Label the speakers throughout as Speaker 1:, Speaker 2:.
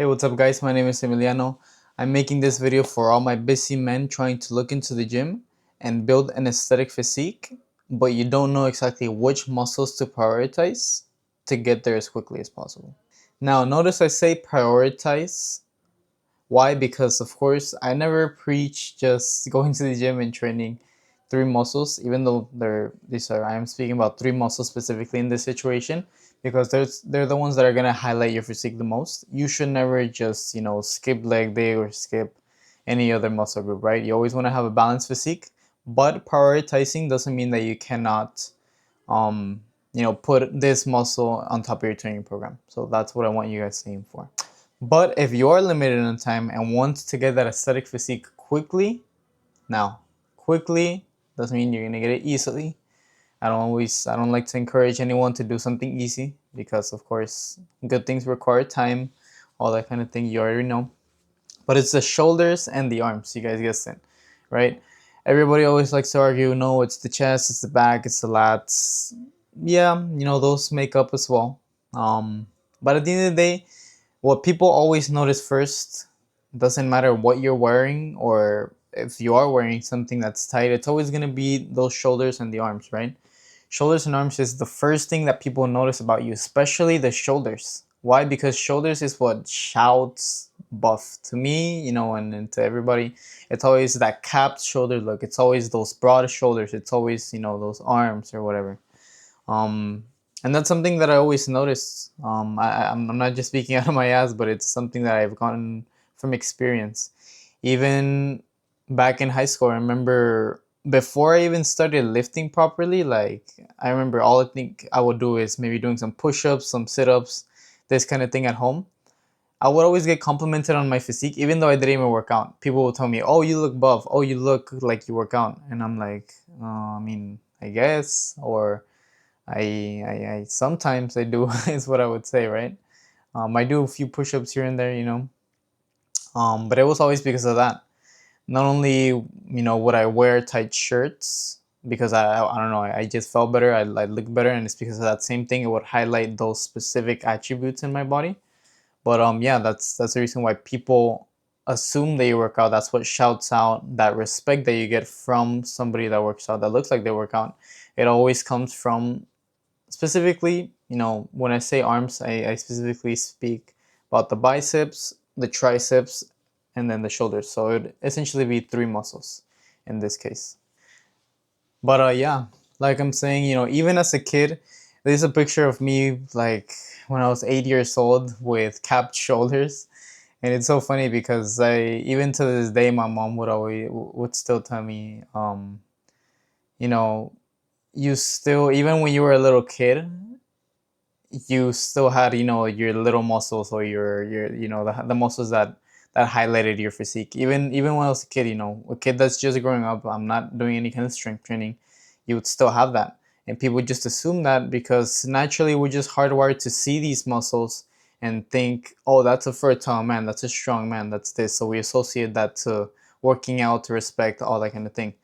Speaker 1: Hey, what's up guys? My name is Emiliano. I'm making this video for all my busy men trying to look into the gym and build an aesthetic physique, but you don't know exactly which muscles to prioritize to get there as quickly as possible. Now, notice I say prioritize. Why? Because of course I never preach just going to the gym and training three muscles, even though I am speaking about three muscles specifically in this situation because they're the ones that are gonna highlight your physique the most. You should never just skip leg day or skip any other muscle group, right? You always want to have a balanced physique, but prioritizing doesn't mean that you cannot put this muscle on top of your training program. So that's what I want you guys to aim for. But if you are limited in time and want to get that aesthetic physique quickly, now quickly doesn't mean you're gonna get it easily. I don't like to encourage anyone to do something easy because of course good things require time, all that kind of thing you already know. But it's the shoulders and the arms, you guys guessed it, right? Everybody always likes to argue, no, it's the chest, it's the back, it's the lats. Yeah, those make up as well. But at the end of the day, what people always notice first, doesn't matter what you're wearing or if you are wearing something that's tight, it's always going to be those shoulders and the arms, right? Shoulders and arms is the first thing that people notice about you, especially the shoulders. Why? Because shoulders is what shouts buff to me, and to everybody. It's always that capped shoulder look. It's always those broad shoulders. It's always, those arms or whatever. Um, and that's something that I always noticed. I'm not just speaking out of my ass, but it's something that I've gotten from experience. Even back in high school, I remember before I even started lifting properly, like I remember all I think I would do is maybe doing some push-ups, some sit-ups, this kind of thing at home. I would always get complimented on my physique, even though I didn't even work out. People would tell me, "Oh, you look buff. Oh, you look like you work out," and I'm like, I mean, I guess, or I sometimes I do is what I would say, right? I do a few push-ups here and there, but it was always because of that. Not only would I wear tight shirts because I don't know, I just felt better, I looked better, and it's because of that same thing. It would highlight those specific attributes in my body. But yeah, that's the reason why people assume that you work out. That's what shouts out that respect that you get from somebody that works out, that looks like they work out. It always comes from specifically, when I say arms, I specifically speak about the biceps, the triceps, and then the shoulders. So it would essentially be three muscles in this case. But yeah, like I'm saying, even as a kid, there's a picture of me like when I was 8 years old with capped shoulders. And it's so funny because even to this day, my mom would still tell me, you know, you still, even when you were a little kid, you still had your little muscles or your the muscles that highlighted your physique. Even when I was a kid, a kid that's just growing up, I'm not doing any kind of strength training, you would still have that. And people just assume that because naturally we're just hardwired to see these muscles and think, oh, that's a fertile man, that's a strong man, that's this. So we associate that to working out, to respect, all that kind of thing.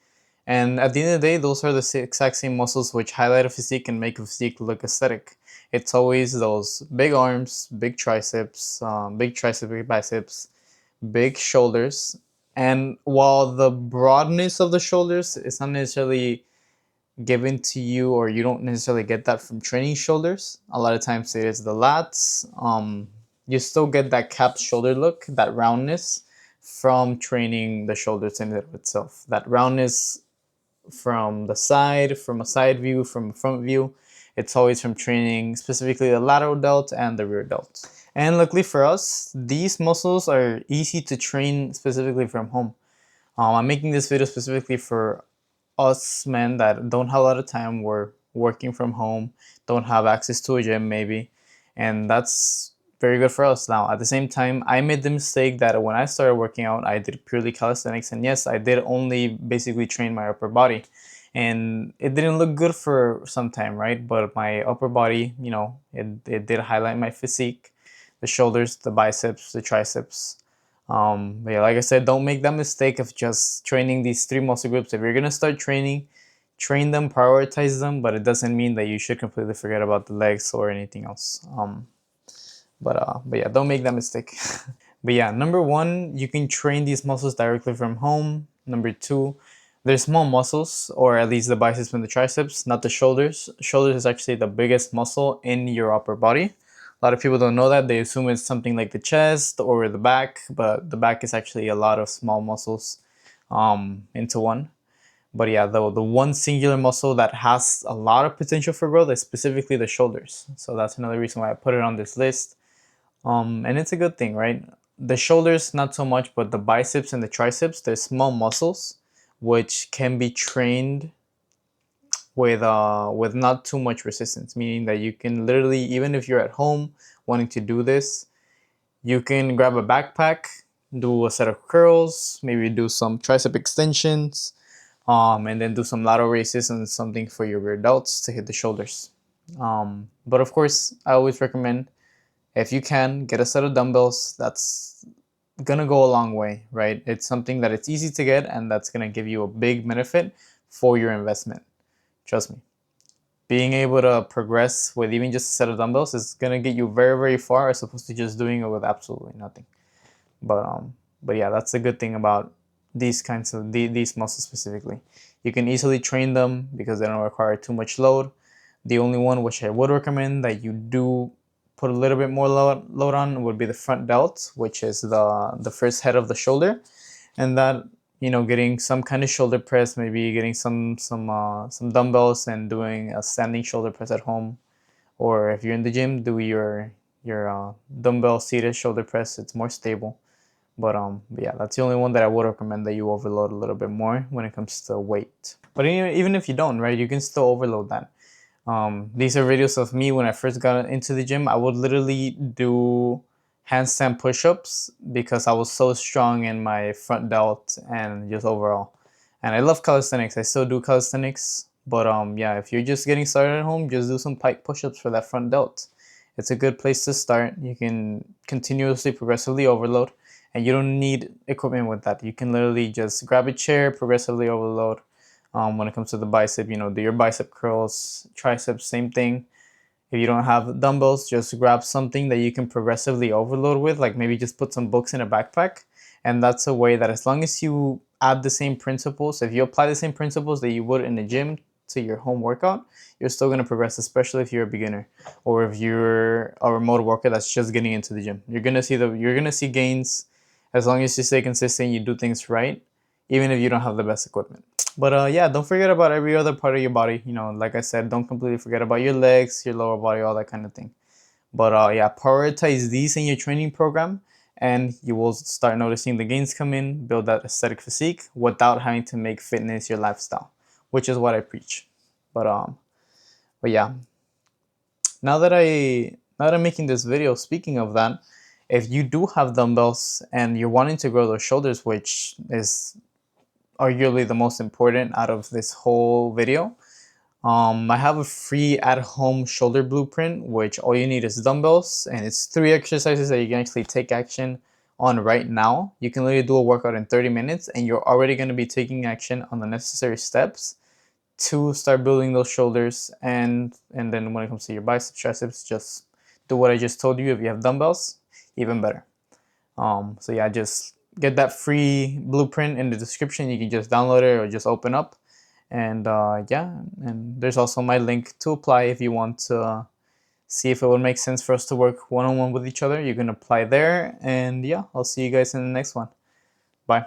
Speaker 1: And at the end of the day, those are the exact same muscles which highlight a physique and make a physique look aesthetic. It's always those big arms, big triceps, big biceps, big shoulders. And while the broadness of the shoulders is not necessarily given to you, or you don't necessarily get that from training shoulders, a lot of times it is the lats. You still get that capped shoulder look, that roundness from training the shoulders in and of itself. That roundness from the side, from a side view, from a front view. It's always from training specifically the lateral delt and the rear delt. And luckily for us, these muscles are easy to train specifically from home. I'm making this video specifically for us men that don't have a lot of time, we're working from home, don't have access to a gym maybe, and that's very good for us. Now at the same time, I made the mistake that when I started working out, I did purely calisthenics, and yes, I did only basically train my upper body, and it didn't look good for some time, right? But my upper body, it did highlight my physique, the shoulders, the biceps, the triceps. But yeah, like I said, don't make that mistake of just training these three muscle groups. If you're gonna start training, train them, prioritize them, but it doesn't mean that you should completely forget about the legs or anything else. But yeah, don't make that mistake. But yeah, number one, you can train these muscles directly from home. Number two, they're small muscles, or at least the biceps and the triceps, not the shoulders. Shoulders is actually the biggest muscle in your upper body. A lot of people don't know that. They assume it's something like the chest or the back, but the back is actually a lot of small muscles into one. But yeah, the one singular muscle that has a lot of potential for growth is specifically the shoulders. So that's another reason why I put it on this list. And it's a good thing, right? The shoulders, not so much, but the biceps and the triceps, they're small muscles which can be trained with not too much resistance, meaning that you can literally, even if you're at home wanting to do this, you can grab a backpack, do a set of curls, maybe do some tricep extensions, and then do some lateral raises and something for your rear delts to hit the shoulders. But of course, I always recommend, if you can, get a set of dumbbells. That's gonna go a long way, right? It's something that it's easy to get and that's gonna give you a big benefit for your investment. Trust me. Being able to progress with even just a set of dumbbells is gonna get you very, very far as opposed to just doing it with absolutely nothing. But but yeah, that's the good thing about these kinds of these muscles specifically. You can easily train them because they don't require too much load. The only one which I would recommend that you do put a little bit more load on would be the front delt, which is the first head of the shoulder, and that, getting some kind of shoulder press, maybe getting some dumbbells and doing a standing shoulder press at home, or if you're in the gym, do your dumbbell seated shoulder press. It's more stable. But yeah, that's the only one that I would recommend that you overload a little bit more when it comes to weight. But even if you don't, right, you can still overload that. These are videos of me when I first got into the gym. I would literally do handstand push-ups because I was so strong in my front delt and just overall. And I love calisthenics. I still do calisthenics. But yeah, if you're just getting started at home, just do some pike push-ups for that front delt. It's a good place to start. You can continuously, progressively overload, and you don't need equipment with that. You can literally just grab a chair, progressively overload. When it comes to the bicep, do your bicep curls, triceps, same thing. If you don't have dumbbells, just grab something that you can progressively overload with, like maybe just put some books in a backpack. And that's a way that, as long as you add the same principles, if you apply the same principles that you would in the gym to your home workout, you're still going to progress, especially if you're a beginner or if you're a remote worker that's just getting into the gym. You're going to see gains as long as you stay consistent, you do things right, even if you don't have the best equipment. But yeah, don't forget about every other part of your body. Like I said, don't completely forget about your legs, your lower body, all that kind of thing. But yeah, prioritize these in your training program, and you will start noticing the gains come in, build that aesthetic physique without having to make fitness your lifestyle, which is what I preach. But yeah, now that I'm making this video, speaking of that, if you do have dumbbells and you're wanting to grow those shoulders, which is arguably the most important out of this whole video, I have a free at-home shoulder blueprint, which all you need is dumbbells, and it's 3 exercises that you can actually take action on right now. You can literally do a workout in 30 minutes, and you're already going to be taking action on the necessary steps to start building those shoulders. And then when it comes to your biceps, triceps, just do what I just told you. If you have dumbbells, even better. So yeah, just get that free blueprint in the description. You can just download it or just open up. And yeah, and there's also my link to apply if you want to see if it would make sense for us to work one-on-one with each other. You can apply there. And yeah, I'll see you guys in the next one. Bye.